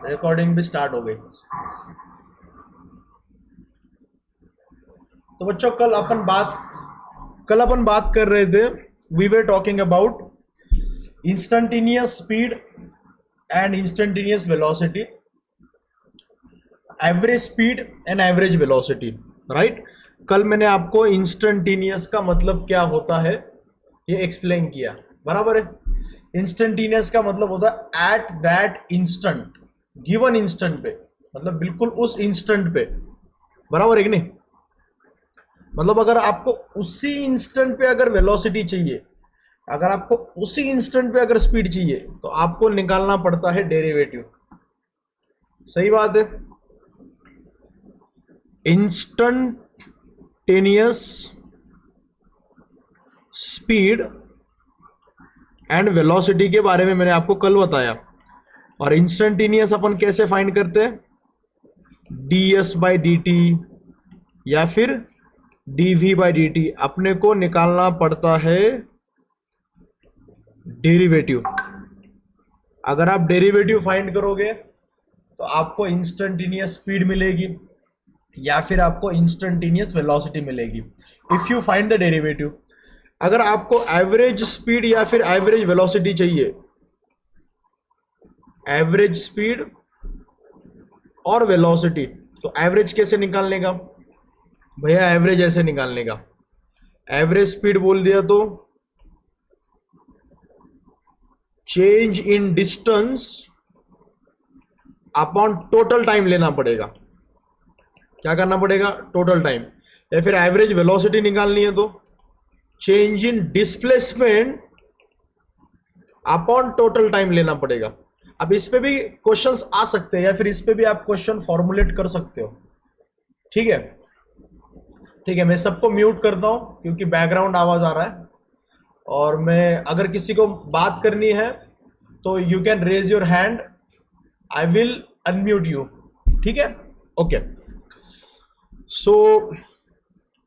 Recording भी start हो गई। तो बच्चों कल अपन बात कर रहे थे, we were talking about instantaneous speed and instantaneous velocity, average speed and average velocity, right. कल मैंने आपको इंस्टेंटेनियस का मतलब क्या होता है ये एक्सप्लेन किया, बराबर है। इंस्टेंटेनियस का मतलब होता है at that instant, given instant पे, मतलब बिल्कुल उस इंस्टेंट पे, बराबर है कि नहीं। मतलब अगर आपको उसी इंस्टेंट पे अगर वेलोसिटी चाहिए, अगर आपको उसी इंस्टेंट पे अगर स्पीड चाहिए, तो आपको निकालना पड़ता है डेरिवेटिव। सही बात है। इंस्टेंटेनियस स्पीड एंड वेलोसिटी के बारे में मैंने आपको कल बताया। और इंस्टेंटेनियस अपन कैसे फाइंड करते हैं, ds बाई डी टी या फिर dv बाई डी टी, अपने को निकालना पड़ता है डेरिवेटिव। अगर आप डेरिवेटिव फाइंड करोगे तो आपको इंस्टेंटेनियस स्पीड मिलेगी या फिर आपको इंस्टेंटेनियस वेलोसिटी मिलेगी, if you find the derivative. अगर आपको एवरेज स्पीड या फिर एवरेज वेलोसिटी चाहिए, एवरेज स्पीड और वेलोसिटी, तो एवरेज कैसे निकालने का भैया, एवरेज ऐसे निकालने का, एवरेज स्पीड बोल दिया तो change in distance upon total time लेना पड़ेगा। क्या करना पड़ेगा, टोटल टाइम। या फिर एवरेज वेलोसिटी निकालनी है तो change in displacement upon total time लेना पड़ेगा। अब इस पे भी क्वेश्चंस आ सकते हैं या फिर इस पे भी आप क्वेश्चन फॉर्मुलेट कर सकते हो। ठीक है, ठीक है। मैं सबको म्यूट करता हूं क्योंकि बैकग्राउंड आवाज आ रहा है। और मैं अगर किसी को बात करनी है तो you can raise your hand, I will unmute you. ठीक है, ओके। सो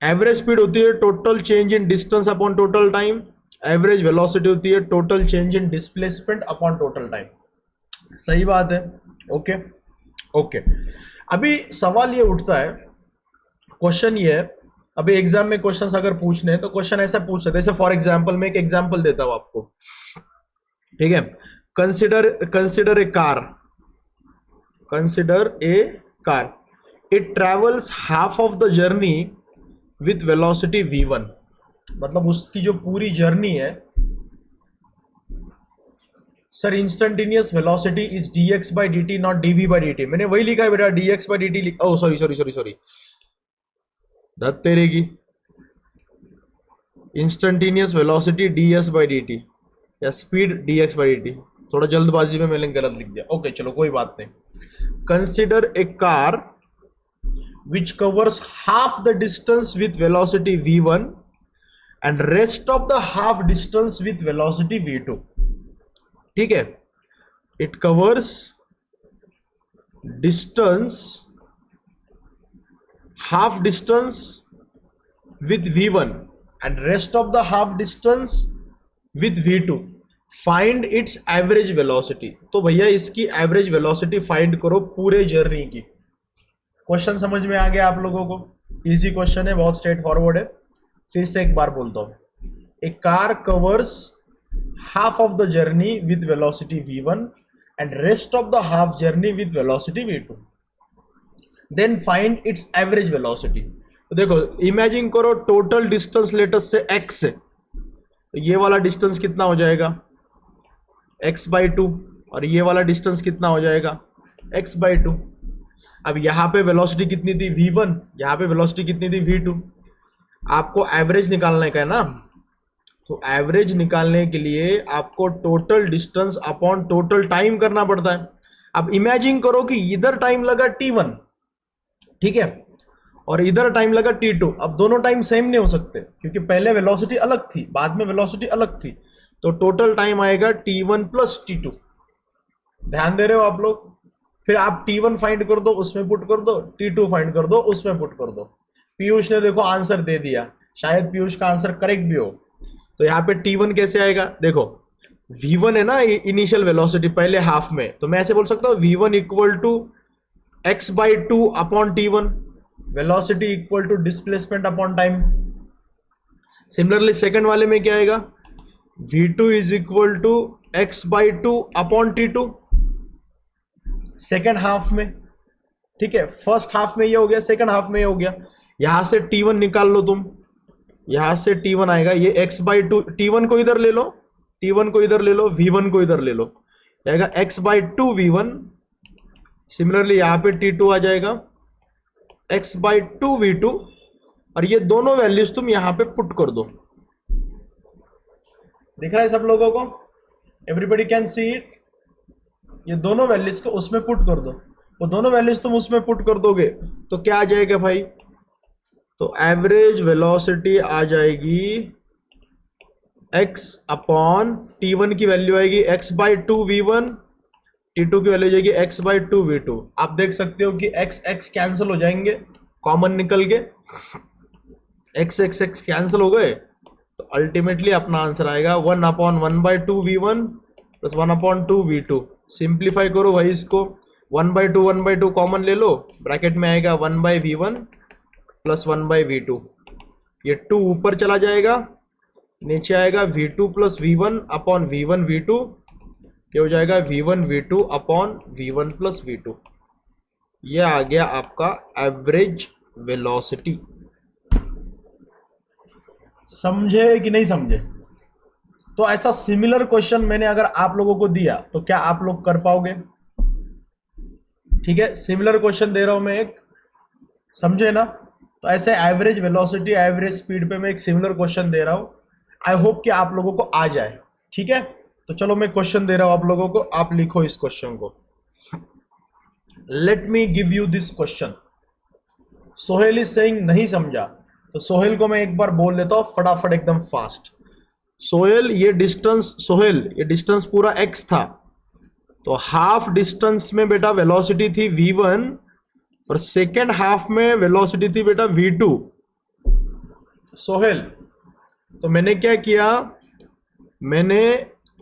एवरेज स्पीड होती है total change in distance upon total time, average velocity होती है total change in displacement upon total time. सही बात है, ओके ओके। अभी सवाल ये उठता है, क्वेश्चन ये है, अभी एग्जाम में क्वेश्चंस अगर पूछने हैं तो क्वेश्चन ऐसा पूछ सकते हैं। जैसे फॉर एग्जांपल मैं एक एग्जांपल देता हूं आपको, ठीक है। Consider a car, consider a car, it travels half of the journey with velocity v1। मतलब उसकी जो पूरी जर्नी है, sir instantaneous velocity is dx by d T, not dv by d T. मैंने वही लिखा है बेटा, dx बाई डी टी लिखा। Oh sorry sorry sorry sorry, दत्त तेरे की, instantaneous velocity ds by d t या speed dx by d t. थोड़ा जल्दबाजी में मैंने गलत लिख दिया, ओके चलो कोई बात नहीं। Consider a car which covers half the distance with velocity v1 and rest of the half distance with velocity v2। ठीक है, it covers distance, half distance with v1 and rest of the half distance with v2, find its average velocity। तो भैया इसकी average velocity find करो पूरे journey की। Question समझ में आ गया आप लोगों को, इजी क्वेश्चन है, बहुत स्ट्रेट फॉरवर्ड है। फिर से एक बार बोलता हूं, a car covers half of the journey with velocity v1 and rest of the half journey with velocity v2, then find its average velocity. तो देखो इमेजिन करो, total distance let's say x है, तो ये वाला डिस्टेंस कितना हो जाएगा x बाई 2, और ये वाला डिस्टेंस कितना हो जाएगा x बाई 2। अब यहां पे वेलोसिटी कितनी थी v1, यहां पे वेलोसिटी कितनी थी v2। आपको एवरेज निकालने का है ना, तो एवरेज निकालने के लिए आपको total distance upon total time करना पड़ता है। अब इमेजिन करो कि इधर टाइम लगा t1, ठीक है, और इधर टाइम लगा t2। अब दोनों टाइम सेम नहीं हो सकते क्योंकि पहले वेलोसिटी अलग थी, बाद में वेलोसिटी अलग थी, तो टोटल टाइम आएगा t1 प्लस t2। ध्यान दे रहे हो आप लोग। फिर आप t1 फाइंड कर दो, उसमें पुट कर दो, t2 फाइंड कर दो, उसमें पुट कर दो। पीयूष ने देखो आंसर दे दिया, शायद पीयूष का आंसर करेक्ट भी हो। तो यहाँ पे t1 कैसे आएगा, देखो v1 है ना इनिशियल वेलोसिटी पहले हाफ में, तो मैं ऐसे बोल सकता हूँ v1 equal to x by two upon t1, velocity equal to displacement upon time. Similarly second वाले में क्या आएगा, v2 is equal to x by two upon t2, second half में। ठीक है, फर्स्ट हाफ में ये हो गया, सेकंड हाफ में ये हो गया। यहां से t1 निकाल लो तुम, यहां से t1 आएगा, ये x बाई टू, t1 को इधर ले लो, t1 को इधर ले लो, v1 को इधर ले लो, आएगा x by two v1। Similarly यहां पे t2 आ जाएगा x बाई टू v2, और ये दोनों वैल्यूज तुम यहां पे पुट कर दो। दिख रहा है सब लोगों को, एवरीबडी कैन सी इट। ये दोनों वैल्यूज को उसमें पुट कर दो, वो दोनों वैल्यूज तुम उसमें पुट कर दोगे तो क्या आ जाएगा भाई, तो एवरेज वेलोसिटी आ जाएगी x अपॉन t1 की वैल्यू आएगी x by two v1, t2 की वैल्यू जाएगी x बाई टू v2। आप देख सकते हो कि x x कैंसिल हो जाएंगे, कॉमन निकल के x x x कैंसिल हो गए, तो अल्टीमेटली अपना आंसर आएगा 1 upon 1 by two v1 plus 1 upon two v2। Simplify करो भाई इसको, 1 बाई टू कॉमन ले लो, ब्रैकेट में आएगा 1 by v1 plus 1 by v2, ये 2 ऊपर चला जाएगा, नीचे आएगा v2 plus v1 upon v1 v2, ये हो जाएगा v1 v2 upon v1 plus v2। ये आ गया आपका एवरेज वेलोसिटी। समझे कि नहीं समझे? तो ऐसा सिमिलर क्वेश्चन मैंने अगर आप लोगों को दिया तो क्या आप लोग कर पाओगे? ठीक है, सिमिलर क्वेश्चन दे रहा हूं मैं एक, समझे ना? तो ऐसे एवरेज वेलोसिटी एवरेज स्पीड पे मैं एक सिमिलर क्वेश्चन दे रहा हूं, आई होप कि आप लोगों को आ जाए। ठीक है, तो चलो मैं क्वेश्चन दे रहा हूं आप लोगों को, आप लिखो इस क्वेश्चन को। Let me give you this question. Sohail is saying नहीं समझा, तो सोहेल को मैं एक बार बोल देता हूं फटाफट एकदम फास्ट। सोहेल ये डिस्टेंस, सोहेल ये डिस्टेंस पूरा x था, तो हाफ डिस्टेंस में बेटा वेलोसिटी थी v1 और सेकेंड हाफ में वेलोसिटी थी बेटा v2। सोहेल, तो मैंने क्या किया, मैंने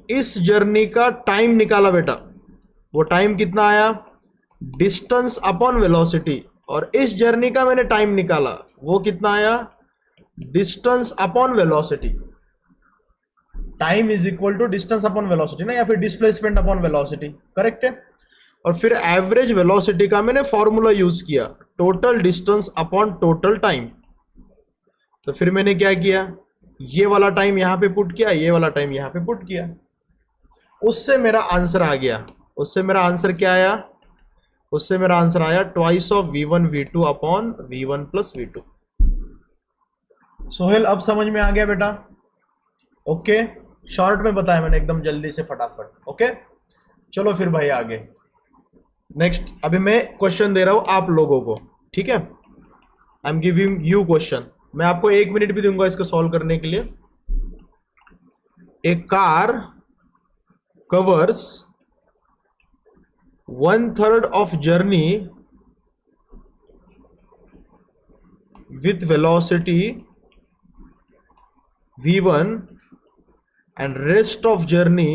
इस जर्नी का टाइम निकाला बेटा, वो टाइम कितना आया, डिस्टेंस अपॉन वेलोसिटी, और इस जर्नी का मैंने टाइम निकाला, वो कितना आया, distance upon velocity. Time is equal to distance upon velocity ना, या फिर डिस्प्लेसमेंट अपॉन वेलोसिटी, करेक्ट है। और फिर एवरेज वेलोसिटी का मैंने फॉर्मूला यूज किया, total distance upon total time. तो फिर मैंने क्या किया, ये वाला टाइम यहां पे पुट किया, ये वाला टाइम यहां पे पुट किया, उससे मेरा आंसर आ गया। उससे मेरा आंसर क्या आया, उससे मेरा आंसर आया twice of v1 v2 upon v1 plus v2। Sohail अब समझ में आ गया बेटा? ओके, शॉर्ट में बताया मैंने एकदम जल्दी से फटाफट। ओके, चलो फिर भाई आगे नेक्स्ट। अभी मैं क्वेश्चन दे रहा हूं आप लोगों को, ठीक है, I am giving you question. मैं आपको 1 मिनट भी दूंगा इसको सॉल्व करने के लिए। ए car covers 1/3 of journey with velocity v1 and rest of journey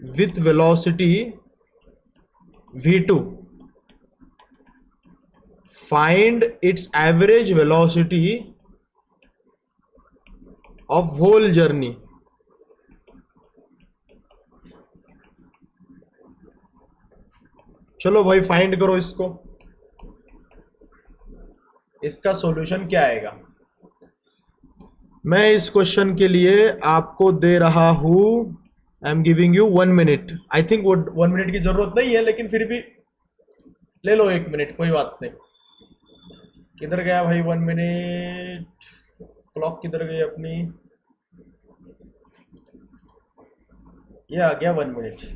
with velocity v2. Find its average velocity of whole journey. चलो भाई फाइंड करो इसको, इसका सॉल्यूशन क्या आएगा। मैं इस क्वेश्चन के लिए आपको दे रहा हूं, I am giving you 1 minute. I think वो 1 मिनट की जरूरत नहीं है, लेकिन फिर भी ले लो 1 मिनट, कोई बात नहीं। किधर गया भाई 1 मिनट, क्लॉक किधर गई अपनी, ये आ गया 1 minute.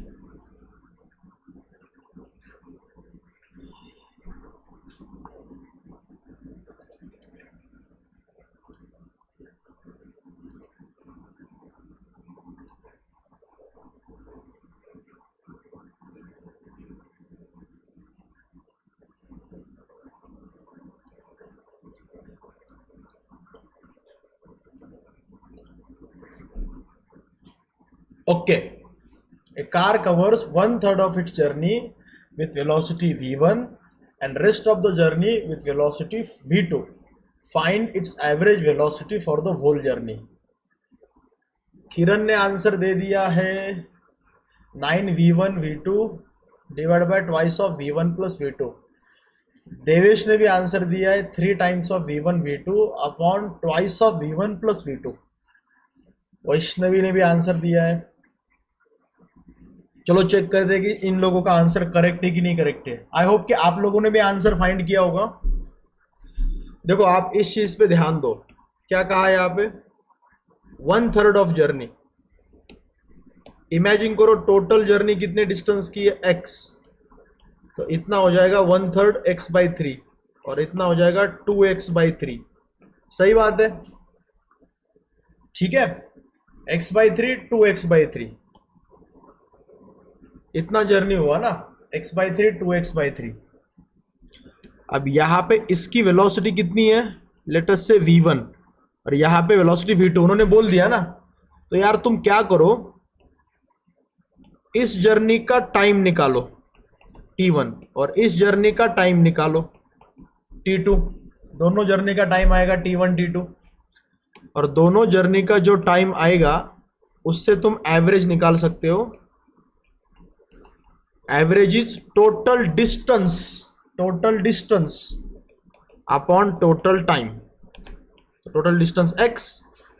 Okay, a car covers 1/3 of its journey with velocity v1 and rest of the journey with velocity v2. Find its average velocity for the whole journey. किरण ने आंसर दे दिया है 9v1 v2 divide by twice of v1 plus v2. Devesh ने भी answer दिया है 3 times of v1 v2 upon twice of v1 plus v2. Vaishnavi ने भी answer दिया है. चलो चेक कर दे कि इन लोगों का आंसर करेक्ट है कि नहीं करेक्ट है. आई होप कि आप लोगों ने भी आंसर फाइंड किया होगा. देखो आप इस चीज पे ध्यान दो. क्या कहा है यहाँ पे? 1/3 ऑफ जर्नी. इमेजिन करो टोटल जर्नी कितने डिस्टेंस की है x, तो इतना हो जाएगा 1/3 x/3 और इतना हो जाएगा 2x/3. सही बात है, ठीक है. x/3 2x/3 इतना जर्नी हुआ ना, x/3 2x/3. अब यहां पे इसकी वेलोसिटी कितनी है, लेट अस से v1 और यहां पे वेलोसिटी v2 उन्होंने बोल दिया ना. तो यार तुम क्या करो, इस जर्नी का टाइम निकालो t1 और इस जर्नी का टाइम निकालो t2. दोनों जर्नी का टाइम आएगा t1 t2 और दोनों जर्नी का जो टाइम आएगा उससे तुम एवरेज निकाल सकते हो. Average is total distance upon total time. Total distance x,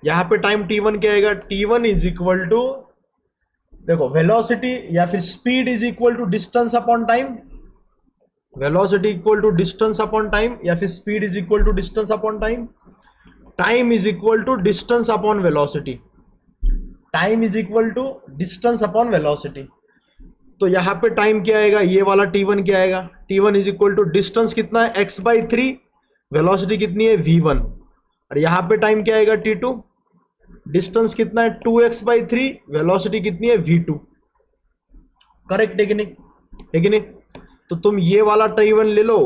यहां पे टाइम t1 क्या आएगा, t1 इज इक्वल टू, देखो वेलोसिटी या फिर speed is equal to distance upon time. Velocity equal to distance upon time या फिर speed is equal to distance upon time. Time is equal to distance upon velocity. Time is equal to distance upon velocity. तो यहां पे time क्या आएगा, ये वाला t1 क्या आएगा, t1 is equal to distance कितना है x/3, वेलोसिटी कितनी है v1 और यहां पे टाइम क्या आएगा t2, डिस्टेंस कितना है 2x/3, वेलोसिटी कितनी है v2. करेक्ट है कि नहीं, है कि नहीं. तो तुम ये वाला t1 ले लो,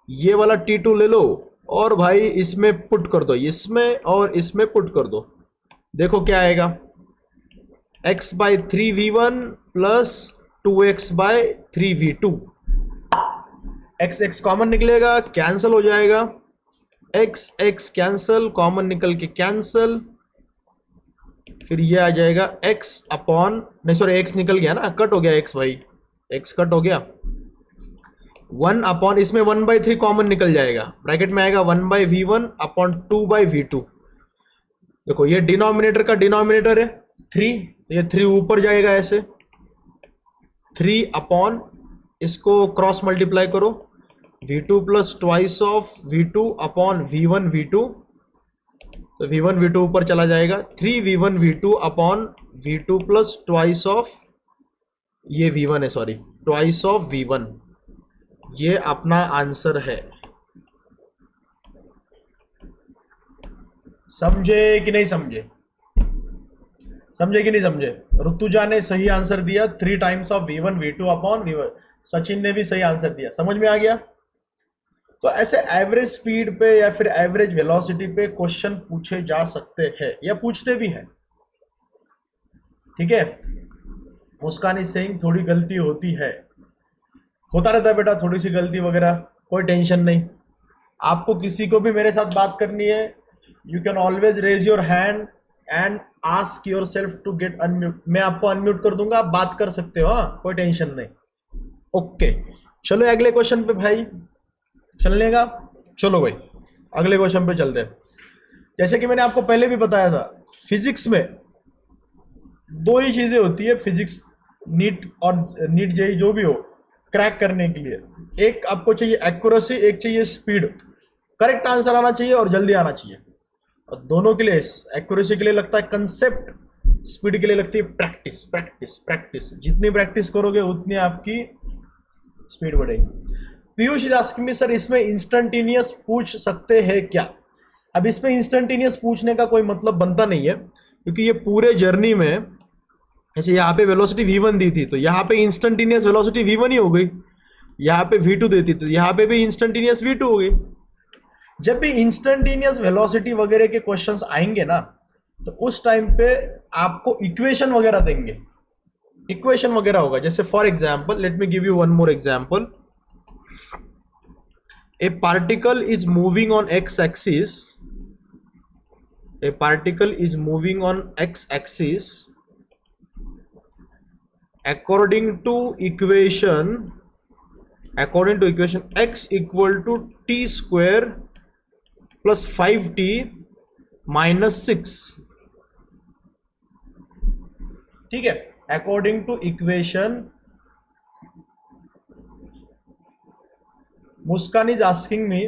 ये वाला t2 ले लो और भाई इसमें पुट कर दो, इसमें और इसमें पुट कर दो. देखो क्या आएगा, x/3 v1 plus 2x/3 v2. x common निकलेगा, कैंसल हो जाएगा. x कैंसल, कॉमन निकल के कैंसल, फिर ये आ जाएगा x अपॉन, नहीं सॉरी x निकल गया ना, कट हो गया x भाई, x कट हो गया. 1 अपॉन, इसमें 1/3 कॉमन निकल जाएगा, ब्रैकेट में आएगा 1/v1 अपॉन 2/v2. देखो ये डिनोमिनेटर का डिनोमिनेटर है 3, ये 3 ऊपर जाएगा ऐसे, 3 अपॉन इसको क्रॉस मल्टीप्लाई करो, v2 plus twice of v2 upon v1 v2. तो v1 v2 ऊपर चला जाएगा, 3v1 v2 upon v2 plus twice of, ये v1 है सॉरी, ट्वाइस ऑफ v1. ये अपना आंसर है. समझे कि नहीं समझे, समझे कि नहीं समझे. ऋतुजा ने सही आंसर दिया 3 times of v1 v2 upon v1. Sachin ने भी सही आंसर दिया. समझ में आ गया. तो ऐसे एवरेज स्पीड पे या फिर एवरेज वेलोसिटी पे क्वेश्चन पूछे जा सकते हैं या पूछते भी हैं, ठीक है. मुस्कान इज सेइंग थोड़ी गलती होती है, होता रहता है बेटा थोड़ी सी गलती वगैरह, कोई टेंशन नहीं. आपको किसी को भी मेरे साथ बात करनी है, you can always raise your hand and ask yourself to get unmute. मैं आपको अनम्यूट कर दूंगा, आप बात कर सकते हो, कोई टेंशन नहीं. ओके चलो अगले क्वेश्चन पे भाई चलने का. चलो भाई अगले क्वेश्चन पे चलते हैं. जैसे कि मैंने आपको पहले भी बताया था, फिजिक्स में 2 ही चीजें होती है, फिजिक्स नीट और नीट जेई जो भी हो क्रैक करने के लिए. एक आपको चाहिए एक्यूरेसी, एक चाहिए स्पीड. करेक्ट आंसर आना चाहिए और जल्दी आना चाहिए. और दोनों के लिए, एक्यूरेसी के लिए लगता है कंसेप्ट, स्पीड के लिए लगती है प्रैक्टिस प्रैक्टिस प्रैक्टिस. जितनी प्रैक्टिस करोगे उतनी आपकी स्पीड बढ़ेगी. Piyush is asking me sir इसमें इंस्टेंटेनियस पूछ सकते हैं क्या. अब इसमें इंस्टेंटेनियस पूछने का कोई मतलब बनता नहीं है, क्योंकि ये पूरे जर्नी में, जैसे यहाँ पे वेलोसिटी v1 दी थी तो यहाँ पे इंस्टेंटेनियस वेलोसिटी v1 ही हो गई. यहाँ पे v2 देती तो यहाँ पे भी इंस्टेंटेनियस v2 हो गई. जब भी इंस्टेंटेनियस वेलोसिटी वगैरह के क्वेश्चंस आएंगे ना, तो उस टाइम पे आपको इक्वेशन वगैरह देंगे, इक्वेशन वगैरह होगा। जैसे for example, let me give you one more example. A particle is moving on x axis, a particle is moving on x axis according to equation x equal to t square plus 5t minus 6, ठीक है। According to equation, Muskan is asking me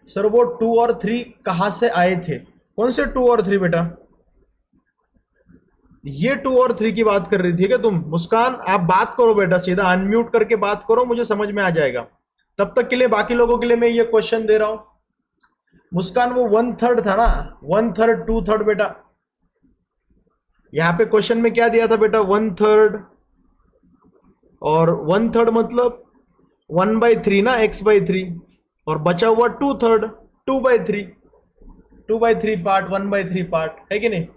sir वो 2 और 3 कहां से आए थे? कौन से 2 और 3 बेटा? ये 2 और 3 की बात कर रही थी क्या तुम? मुस्कान आप बात करो बेटा, सीधा अनम्यूट करके बात करो, मुझे समझ में आ जाएगा। तब तक के लिए बाकी लोगों के लिए मैं ये क्वेश्चन दे रहा हूं। मुस्कान वो 1/3 था ना, 1/3 2/3 बेटा। यहां पे क्वेश्चन में क्या दिया था बेटा? 1/3, और 1/3 मतलब 1/3 ना, x/3, और बचा हुआ 2/3, 2/3, 2/3 पार्ट, 1/3 पार्ट, है कि नहीं?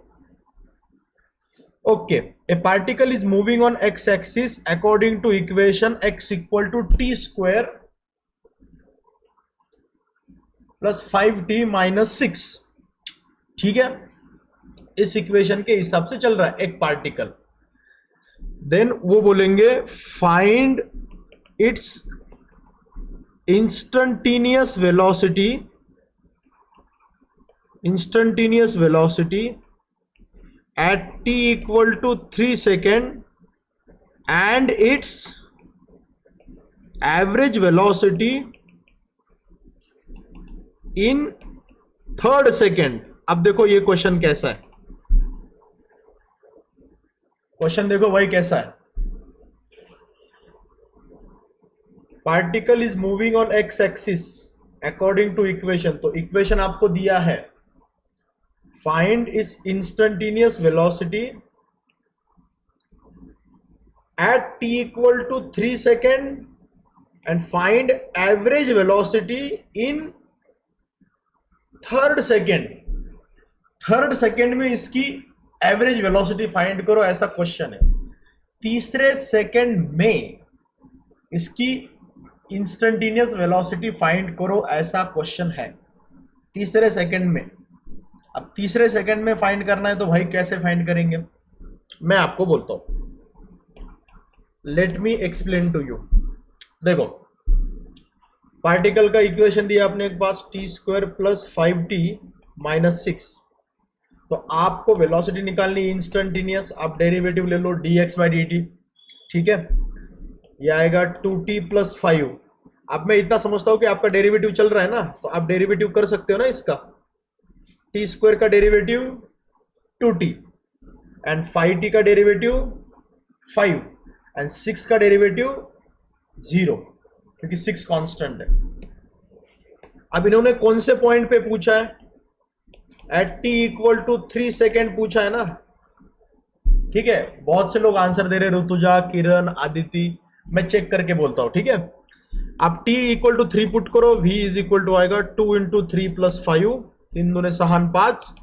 Okay, a particle is moving on x axis according to equation x equal to t square plus 5t minus 6, ठीक है। इस इक्वेशन के हिसाब से चल रहा है एक पार्टिकल। देन वो बोलेंगे find its instantaneous velocity at t equal to 3 second and its average velocity in 3rd second। अब देखो ये क्वेश्चन कैसा है, क्वेश्चन देखो भाई कैसा है। Particle is moving on x axis according to equation, तो इक्वेशन आपको दिया है, find its instantaneous velocity at t equal to 3 second and find average velocity in 3rd second। 3rd second में इसकी एवरेज वेलोसिटी फाइंड करो, ऐसा question है। तीसरे सेकंड में इसकी इंस्टेंटेनियस वेलोसिटी फाइंड करो, ऐसा क्वेश्चन है। तीसरे सेकंड में, अब तीसरे सेकंड में फाइंड करना है तो भाई कैसे फाइंड करेंगे? मैं आपको बोलता हूं, let me explain to you. देखो, पार्टिकल का इक्वेशन दिया अपने पास t square plus 5t minus 6, तो आपको वेलोसिटी निकालनी इंस्टेंटेनियस। आप डेरिवेटिव ले लो dx/dt, ठीक है। ये आएगा 2t प्लस 5। अब मैं इतना समझता हूं कि आपका डेरिवेटिव चल रहा है ना, तो आप डेरिवेटिव कर सकते हो ना इसका। टी स्क्वायर का डेरिवेटिव 2t एंड 5t का डेरिवेटिव 5 एंड 6 का डेरिवेटिव 0, क्योंकि 6 कांस्टेंट है। अब इन्होंने कौन से पॉइंट पे पूछा है? At t equal to 3 second पूछा है ना, ठीक है। बहुत से लोग आंसर दे रहे, ऋतुजा, किरण, आदिति, मैं चेक करके बोलता हूं, ठीक है। आप t इक्वल टू 3 पुट करो, v इज इक्वल टू आएगा 2 × 3 + 5, 3 दूने 6 5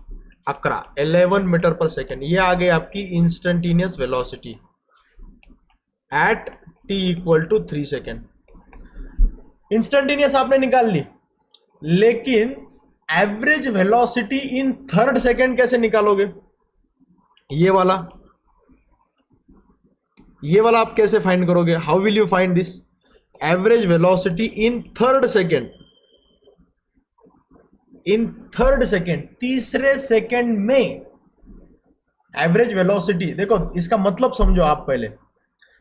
11, 11 मीटर पर सेकेंड। ये आ गई आपकी instantaneous velocity at t equal to 3 second. Instantaneous आपने निकाल ली, लेकिन एवरेज वेलोसिटी इन 3rd सेकेंड कैसे निकालोगे? ये वाला आप कैसे फाइंड करोगे? How will you find this average velocity in 3rd second? In 3rd second, तीसरे सेकेंड में एवरेज वेलोसिटी, देखो इसका मतलब समझो आप पहले।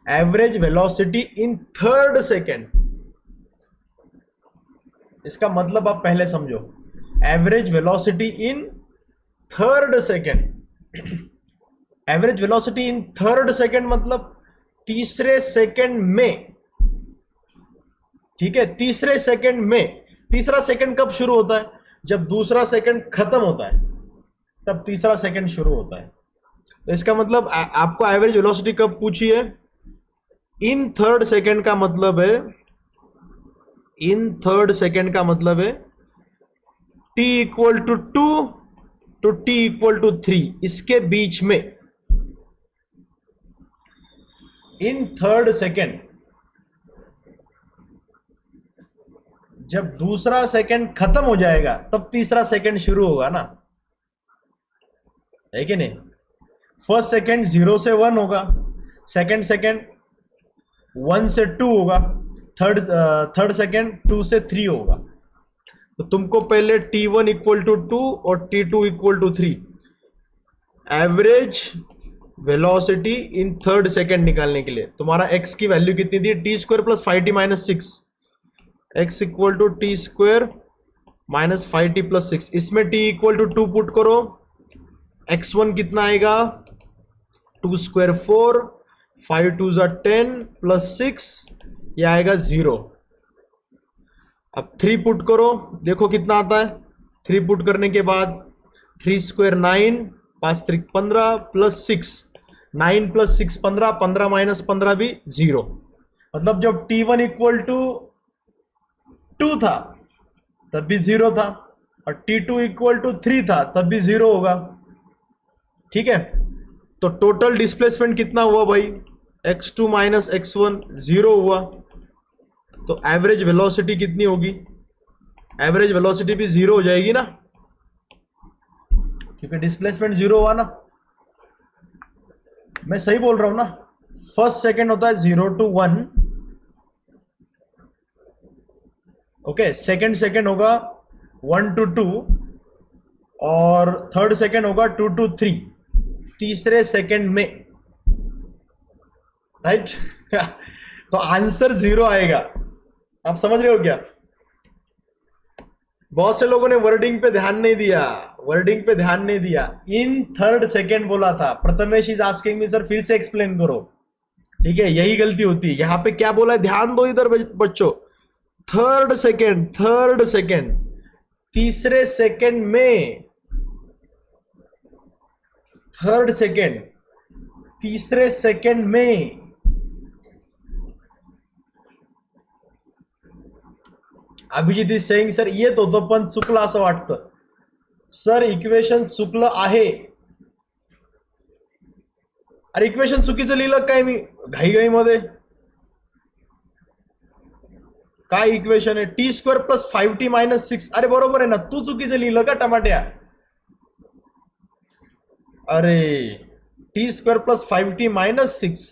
एवरेज वेलोसिटी इन 3rd सेकेंड, इसका मतलब आप पहले समझो। एवरेज वेलोसिटी इन 3rd सेकेंड, एवरेज वेलोसिटी इन 3rd सेकेंड मतलब तीसरे सेकेंड में, ठीक है। तीसरे सेकेंड में, तीसरा सेकेंड कब शुरू होता है? जब दूसरा सेकंड खत्म होता है, तब तीसरा सेकंड शुरू होता है। तो इसका मतलब आपको एवरेज वेलोसिटी कब पूछी है? इन 3rd सेकंड का मतलब है, इन 3rd सेकंड का मतलब है t equal to 2 to t equal to 3, इसके बीच में इन थर्ड सेकेंड, जब दूसरा सेकेंड खत्म हो जाएगा तब तीसरा सेकेंड शुरू होगा ना, है कि नहीं? फर्स्ट सेकेंड 0 से 1 होगा, सेकेंड सेकेंड 1 से 2 होगा, थर्ड सेकेंड 2 से 3 होगा। तो तुमको पहले t1 इक्वल टू 2 और t2 equal to 3 average velocity in third second निकालने के लिए तुम्हारा x की वैल्यू कितनी थी? T square plus 5t minus 6, x equal to t square minus 5t plus 6। इसमें t इक्वल टू 2 पुट करो, x1 कितना आएगा? 2 स्क्वायर 4, 5 2 10 प्लस 6, ये आएगा 0। अब 3 पुट करो, देखो कितना आता है। 3 पुट करने के बाद 3 स्क्वायर 9, 5 3 15 प्लस 6, 9 प्लस 6 15, 15 माइनस 15 भी 0। मतलब जब t1 इक्वल टू 2 था तब भी 0 था, और t2 इक्वल टू 3 था तब भी 0 होगा। ठीक है, तो टोटल डिस्प्लेसमेंट कितना हुआ भाई? x2 माइनस x1 0 हुआ। तो एवरेज वेलोसिटी कितनी होगी? एवरेज वेलोसिटी भी 0 हो जाएगी ना, क्योंकि डिस्प्लेसमेंट 0 हुआ ना। मैं सही बोल रहा हूं ना? फर्स्ट सेकेंड होता है 0 to 1, ओके। सेकेंड सेकेंड होगा 1 to 2, और थर्ड सेकेंड होगा 2 to 3, तीसरे सेकेंड में, राइट? तो आंसर 0 आएगा। आप समझ रहे हो क्या? बहुत से लोगों ने वर्डिंग पे ध्यान नहीं दिया, वर्डिंग पे ध्यान नहीं दिया। इन थर्ड सेकेंड बोला था। Prathamesh is asking me, sir फिर से एक्सप्लेन करो। ठीक है, यही गलती होती है। यहां पे क्या बोला है, ध्यान दो इधर बच्चों। थर्ड सेकेंड, थर्ड सेकेंड, तीसरे सेकेंड में, थर्ड सेकेंड तीसरे सेकेंड में। अभिजित इज सेइंग, सर ये तो पण चुकलं असं वाटतं। सर इक्वेशन चुकलं आहे। अरे इक्वेशन चुकीचं लिहिलं काय मी घाई मध्ये? काय इक्वेशन आहे? T square plus 5t minus 6। अरे बरोबर आहे ना, तू चुकीचं लिहिलं का टमाट्या? अरे T square plus 5t minus 6।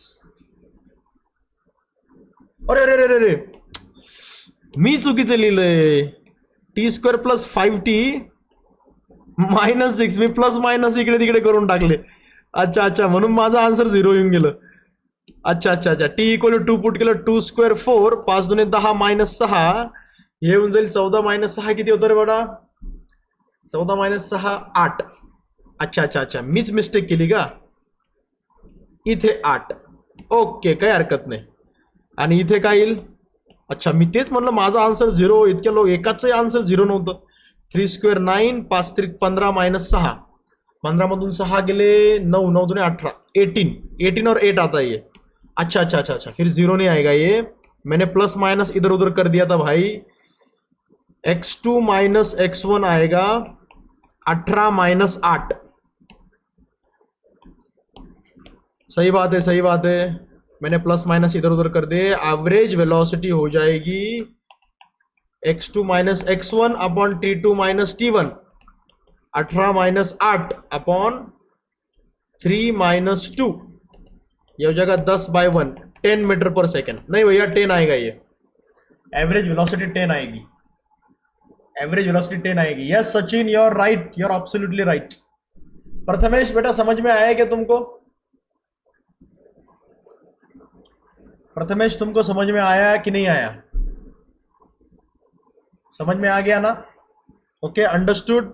अरे अरे अरे अरे, मी चुकीचं लिहिलंय। T square plus 5t minus 6, मी प्लस मायनस इकडे तिकडे करून टाकले। अच्छा अच्छा, म्हणून माझं आन्सर 0 येऊन गेलं। अच्छा अच्छा अच्छा, टी इक्वल टू 2 पुट केलं, 2 स्क्वेअर 4, 5 2 10 मायनस 6, हे होऊन जाईल 14 मायनस 6 किती होतं रे बेटा? 14 मायनस 6 8। अच्छा अच्छा अच्छा, मीच मिस्टेक केली का? इथे 8, ओके, काही हरकत नाही। आणि इथे काय येईल? अच्छा, मी तेच म्हणलं माझा आन्सर 0, इतक्या लोक एकाचंही आन्सर 0 नव्हतं। 3 स्क्वेअर 9, 5 3 15 माइनस 6, 15 मधून 6 गेले 9, 9 2 18, 18, 18 और 8 आता है ये। अच्छा अच्छा अच्छा अच्छा, फिर 0 नहीं आएगा ये, मैंने प्लस माइनस इधर उधर कर दिया था भाई। x2 माइनस x1 आएगा 18 माइनस 8। सही बात है, सही बात है, मैंने प्लस माइनस इधर उधर कर दिए। एवरेज वेलोसिटी हो जाएगी x2 minus x1 upon t2 minus t1, 18 minus 8 upon 3 minus 2, ये हो जाएगा 10/1, 10 मीटर पर सेकेंड। नहीं भैया 10 आएगा ये, एवरेज वेलोसिटी 10 आएगी, एवरेज वेलोसिटी 10 आएगी। Yes Sachin, you are right, you are absolutely right. Prathamesh बेटा समझ में आया क्या तुमको? प्रथमेश तुमको समझ में आया कि नहीं आया? समझ में आ गया ना? Okay, understood.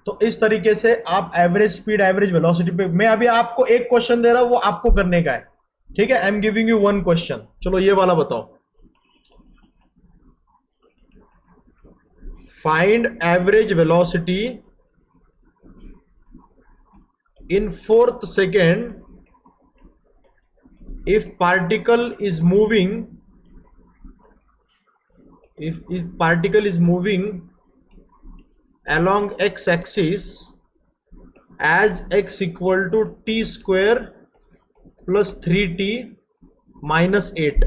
तो इस तरीके से आप एवरेज स्पीड, एवरेज वेलोसिटी पे, मैं अभी आपको एक क्वेश्चन दे रहा हूं, वो आपको करने का है। ठीक है, I am giving you 1 question. चलो ये वाला बताओ। Find average velocity in 4th second if particle is moving, if particle is moving along x axis as x equal to t square plus 3t minus 8।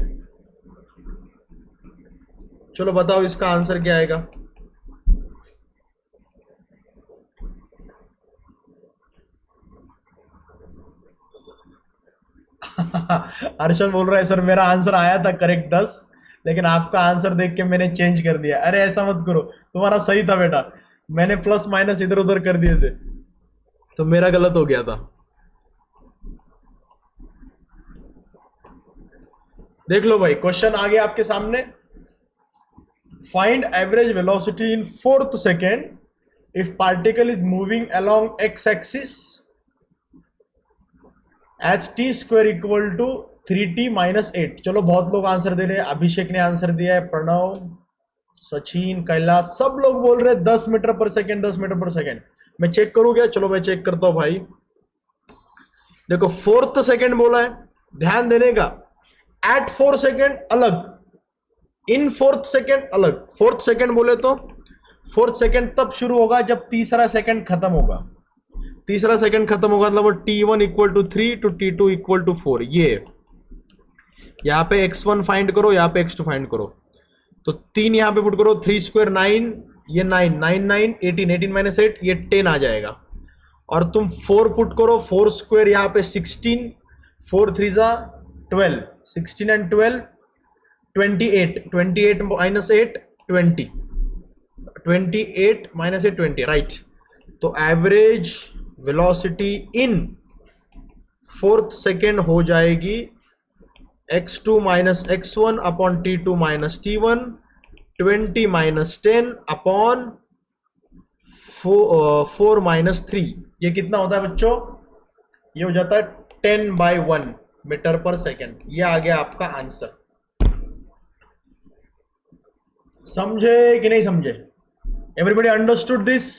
चलो बताओ इसका answer क्या आएगा। अर्शन बोल रहा है सर मेरा आंसर आया था करेक्ट 10, लेकिन आपका आंसर देख के मैंने चेंज कर दिया। अरे ऐसा मत करो, तुम्हारा सही था बेटा, मैंने प्लस माइनस इधर उधर कर दिए थे तो मेरा गलत हो गया था। देख लो भाई क्वेश्चन आ गया आपके सामने। Find average velocity in 4th second if particle is moving along x axis H t square equal to 3t minus 8। चलो बहुत लोग आंसर दे रहे हैं, अभिषेक ने आंसर दिया है, प्रणव, सचिन, कैलाश, सब लोग बोल रहे हैं 10 मीटर पर सेकेंड 10 मीटर पर सेकेंड। मैं चेक करूं क्या? चलो मैं चेक करता हूं भाई। देखो 4th सेकेंड बोला है, ध्यान देने का, एट 4 सेकेंड अलग, इन 4th सेकेंड अलग। 4th सेकेंड बोले तो 4th सेकेंड तब शुरू होगा जब तीसरा सेकेंड खत्म होगा। तीसरा सेकंड खत्म होगा मतलब t1 equal to 3 to t2 equal to 4। ये यहां पे x1 फाइंड करो, यहां पे x2 फाइंड करो, तो 3 यहां पे पुट करो, 3 स्क्वायर 9, ये 9 9 9 18 18 माइनस 8 ये 10 आ जाएगा। और तुम 4 पुट करो, 4 स्क्वायर यहां पे 16, 4 3 जा 12, 16 एंड 12 28, 28 माइनस 8 20, 28 माइनस 8 20, राइट। तो average velocity in 4th second हो जाएगी x2 minus x1 upon t2 minus t1, 20 minus 10 upon 4 minus 3। ये कितना होता है बच्चों? ये हो जाता है 10/1 मीटर पर सेकेंड। ये आ गया आपका आंसर। समझे कि नहीं समझे? Everybody understood this?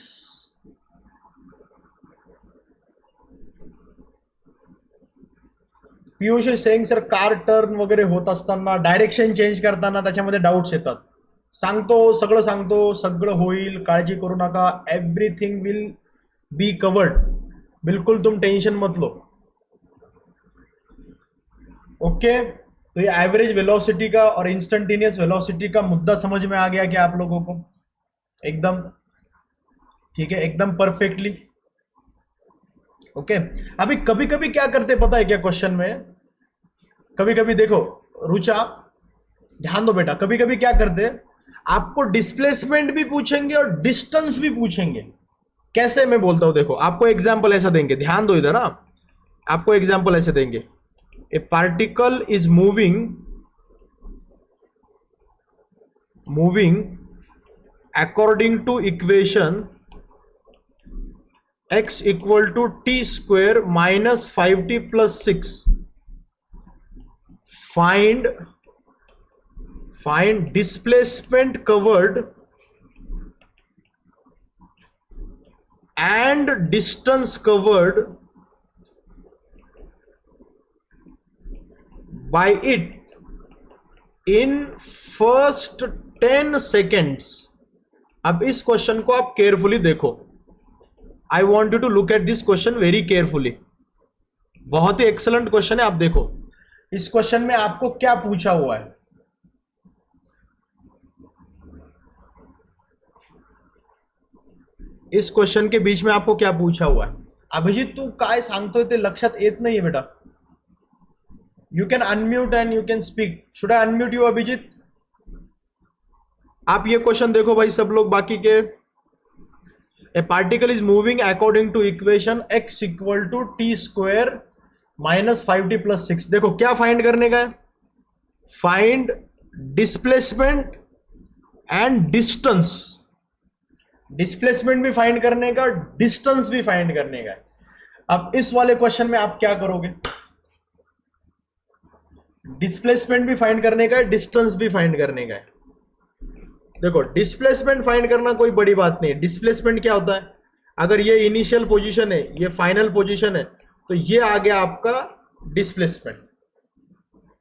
Piyush saying sir car turn वगैरे होत असताना डायरेक्शन चेंज करताना त्याच्यामध्ये डाउट्स येतात। सांगतो सगळं होईल, काळजी करू नका, एव्हरीथिंग विल बी कवर्ड, बिल्कुल तुम टेंशन मत लो। ओके, तो ये एवरेज वेलोसिटी का और इंस्टेंटेनियस वेलोसिटी का मुद्दा समझ में आ गया क्या आप लोगों को? एकदम ठीक है, एकदम परफेक्टली। ओके, अभी कभी कभी क्या करते पता है क्या क्वेश्चन में? कभी कभी देखो रुचा, ध्यान दो बेटा, कभी कभी क्या करते, आपको डिस्प्लेसमेंट भी पूछेंगे और डिस्टेंस भी पूछेंगे। कैसे मैं बोलता हूं, देखो आपको एग्जांपल ऐसा देंगे, ध्यान दो इधर ना, आपको एग्जांपल ऐसे देंगे, a particle is moving according to equation x equal to t square minus 5t plus 6। find displacement covered and distance covered by it in first 10 seconds। अब इस क्वेश्चन को आप केयरफुली देखो, I want you to look at this question very carefully. बहुत ही excellent question है, आप देखो इस क्वेश्चन में आपको क्या पूछा हुआ है। इस क्वेश्चन के बीच में आपको क्या पूछा हुआ है? अभिजीत तू काय सांगतोय ते लक्षात येत नाहीये बेटा। You can unmute and you can speak. Should I unmute you Abhijit? आप ये क्वेश्चन देखो भाई सब लोग बाकी के। A particle is moving according to equation x equal to t square minus 5t plus 6। देखो क्या फाइंड करने का है? Find displacement and distance. Displacement भी फाइंड करने का, डिस्टेंस भी फाइंड करने का। अब इस वाले क्वेश्चन में आप क्या करोगे? डिस्प्लेसमेंट भी फाइंड करने का है, डिस्टेंस भी फाइंड करने का है। देखो डिस्प्लेसमेंट फाइंड करना कोई बड़ी बात नहीं है। डिस्प्लेसमेंट क्या होता है? अगर ये इनिशियल पोजीशन है, ये फाइनल पोजीशन है, तो ये आ गया आपका displacement.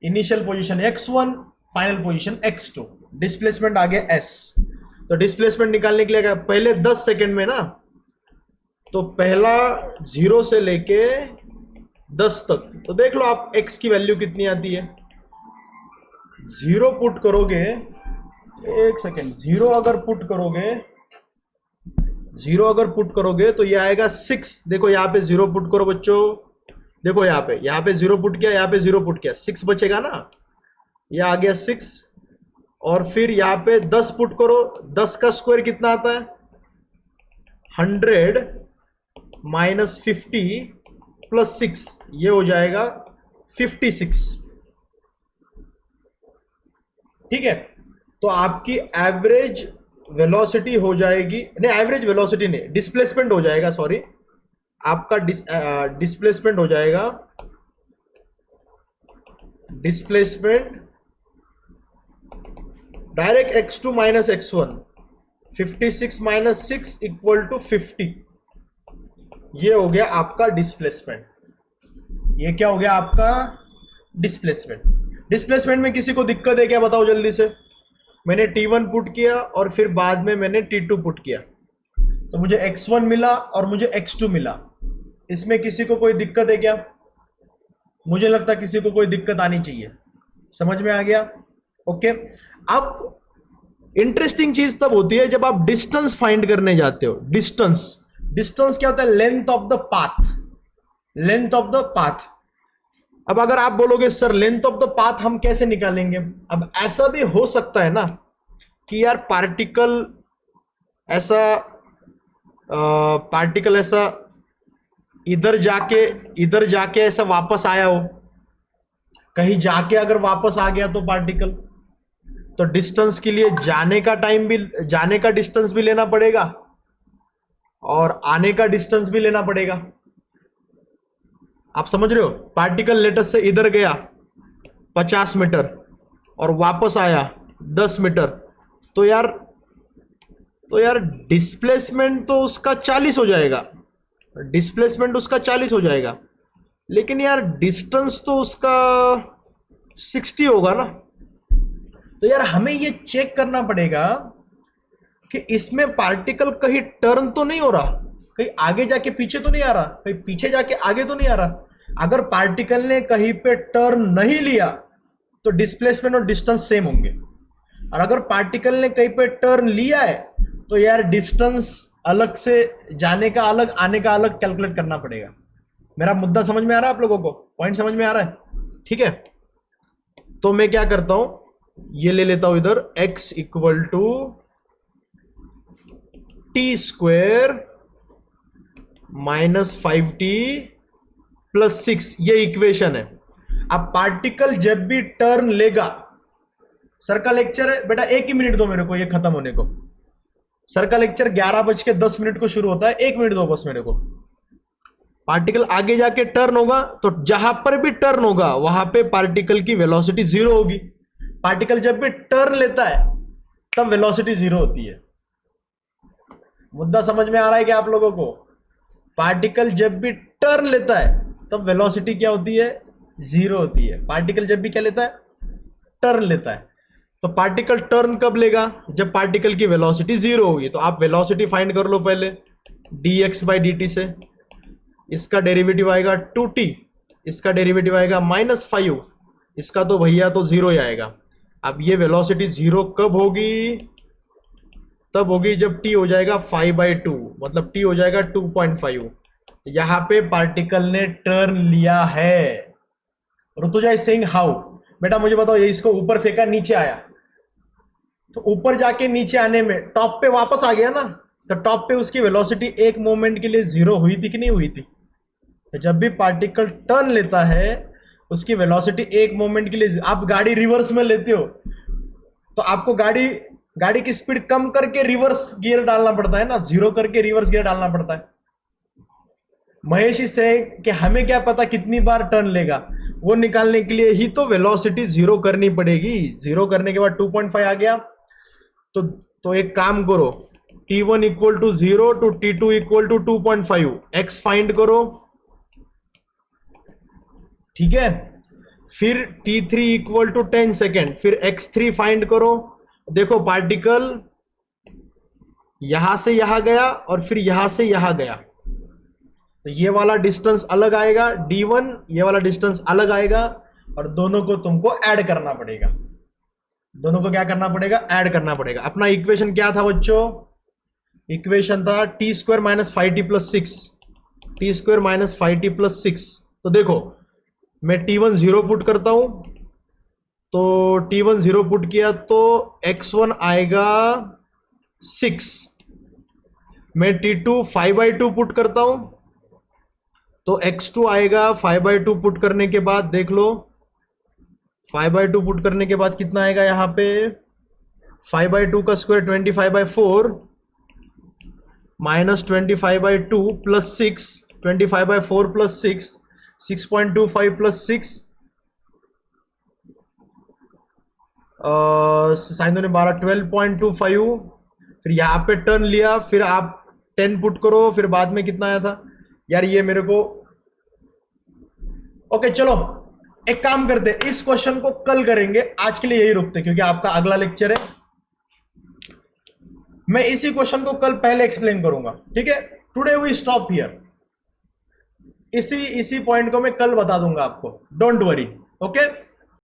Initial position x1, final position x2, displacement आ गया s। तो डिस्प्लेसमेंट निकालने के लिए पहले 10 सेकंड में ना तो पहला 0 से लेके 10 तक, तो देख लो आप x की वैल्यू कितनी आती है। 0 पुट करोगे, एक सेकेंड, 0 अगर पुट करोगे तो ये आएगा 6। देखो यहाँ पे 0 पुट करो बच्चों, देखो यहाँ पे 0 पुट किया, यहाँ पे 0 पुट किया, 6 बचेगा ना, ये आ गया 6। और फिर यहाँ पे 10 पुट करो, 10 का स्क्वायर कितना आता है, 100 माइनस 50 प्लस 6, ये हो जाएगा 56। ठीक है, तो आपकी एवरेज वेलोसिटी हो जाएगी, नहीं एवरेज वेलोसिटी नहीं, डिस्प्लेसमेंट हो जाएगा, सॉरी, आपका डिस्प्लेसमेंट हो जाएगा, displacement direct x2 minus x1, 56 minus 6 equal to 50। ये हो गया आपका डिस्प्लेसमेंट, ये क्या हो गया आपका डिस्प्लेसमेंट। डिस्प्लेसमेंट में किसी को दिक्कत है क्या, बताओ जल्दी से। मैंने t1 पुट किया और फिर बाद में मैंने t2 पुट किया, तो मुझे x1 मिला और मुझे x2 मिला। इसमें किसी को कोई दिक्कत है क्या? मुझे लगता है किसी को कोई दिक्कत आनी चाहिए। समझ में आ गया? ओके। अब इंटरेस्टिंग चीज तब होती है जब आप डिस्टेंस फाइंड करने जाते हो। डिस्टेंस क्या होता है? Length of the path, length of the path. अब अगर आप बोलोगे sir length of the path हम कैसे निकालेंगे, अब ऐसा भी हो सकता है ना कि यार पार्टिकल ऐसा इधर जाके ऐसा वापस आया हो, कहीं जाके अगर वापस आ गया तो पार्टिकल, तो डिस्टेंस के लिए जाने का डिस्टेंस भी लेना पड़ेगा और आने का डिस्टेंस भी लेना पड़ेगा। आप समझ रहे हो? पार्टिकल लेटर से इधर गया 50 मीटर और वापस आया 10 मीटर, तो यार डिस्प्लेसमेंट तो उसका 40 हो जाएगा, डिस्प्लेसमेंट उसका 40 हो जाएगा, लेकिन यार डिस्टेंस तो उसका 60 होगा ना। तो यार हमें ये चेक करना पड़ेगा कि इसमें पार्टिकल कहीं टर्न तो नहीं हो रहा, कहीं आगे जाके पीछे तो नहीं आ रहा, कहीं पीछे जाके आगे तो नहीं आ रहा। अगर पार्टिकल ने कहीं पे टर्न नहीं लिया तो डिस्प्लेसमेंट और डिस्टेंस सेम होंगे, और अगर पार्टिकल ने कहीं पे टर्न लिया है तो यार डिस्टेंस अलग से, जाने का अलग आने का अलग कैलकुलेट करना पड़ेगा। मेरा मुद्दा समझ में आ रहा है आप लोगों को? पॉइंट समझ में आ रहा है? ठीक है, तो मैं क्या करता हूं, ये ले लेता हूं इधर x equal to t square minus 5t plus 6, ये इक्वेशन है। अब पार्टिकल जब भी टर्न लेगा, सर का लेक्चर है बेटा, 1 मिनट दो मेरे को ये खत्म होने को। सर का लेक्चर 11:10 को शुरू होता है, 1 मिनट दो बस मेरे को। पार्टिकल आगे जाके टर्न होगा तो जहां पर भी टर्न होगा वहां पे पार्टिकल की वेलोसिटी 0 होगी। पार्टिकल जब भी टर्न लेता है तब वेलोसिटी 0 होती है। मुद्दा समझ में आ रहा है क्या आप लोगों को? पार्टिकल जब भी टर्न लेता है तब वेलोसिटी क्या होती है? 0 होती है। पार्टिकल जब भी क्या लेता है? टर्न लेता है। तो पार्टिकल टर्न कब लेगा? जब पार्टिकल की वेलोसिटी 0 होगी। तो आप वेलोसिटी फाइंड कर लो पहले, dx/dt से। इसका डेरिवेटिव आएगा 2t, इसका डेरिवेटिव आएगा -5, इसका तो भैया तो 0 ही आएगा। अब ये वेलोसिटी 0 कब होगी? तब होगी जब t हो जाएगा 5/2, मतलब t हो जाएगा 2.5। यहां पे पार्टिकल ने टर्न लिया है। Rutuja is saying how? बेटा मुझे बताओ, ये इसको ऊपर फेंका, नीचे आया, तो ऊपर जाके नीचे आने में टॉप पे वापस आ गया ना, तो टॉप पे उसकी वेलोसिटी एक मोमेंट के लिए 0 हुई थी कि नहीं हुई थी? तो जब भी पार्टिकल टर्न लेता है उसकी वेलोसिटी एक मोमेंट के लिए, आप गाड़ी रिवर्स में लेते हो तो आपको गाड़ी की स्पीड कम करके रिवर्स गियर डालना पड़ता है ना, 0 करके रिवर्स गियर डालना पड़ता है। महेश से कि हमें क्या पता कितनी बार टर्न लेगा, वो निकालने के लिए ही तो वेलोसिटी 0 करनी पड़ेगी। 0 करने के बाद 2.5 आ गया, तो एक काम करो, t1 equal to 0 to t2 equal to 2.5, x find करो, ठीक है। फिर t3 इक्वल टू 10 सेकेंड, फिर x3 फाइंड करो। देखो पार्टिकल यहां से यहां गया और फिर यहां से यहां गया, तो ये वाला डिस्टेंस अलग आएगा d1, ये वाला डिस्टेंस अलग आएगा, और दोनों को तुमको ऐड करना पड़ेगा। दोनों को क्या करना पड़ेगा? ऐड करना पड़ेगा। अपना इक्वेशन क्या था बच्चों? इक्वेशन था T square minus 5t plus 6, T square minus 5t plus 6। तो देखो मैं t1 0 पुट करता हूं, तो t1 0 पुट किया तो x1 आएगा 6। मैं t2 5/2 पुट करता हूं, तो x2 आएगा 5/2 पुट करने के बाद देख लो, 5/2 पुट करने के बाद कितना आएगा यहां पे? 5/2 का square 25/4 minus 25/2 plus 6, 25/4 plus 6, 6.25 plus 6, साइन ने 12, 12.25। फिर यहाँ पे टर्न लिया, फिर आप 10 पुट करो, फिर बाद में कितना आया था यार ये मेरे को। ओके चलो एक काम करते हैं, इस क्वेश्चन को कल करेंगे, आज के लिए यही रुकते हैं क्योंकि आपका अगला लेक्चर है। मैं इसी क्वेश्चन को कल पहले एक्सप्लेन करूंगा, ठीक है? Today we stop here. इसी पॉइंट को मैं कल बता दूंगा आपको, डोंट वरी। ओके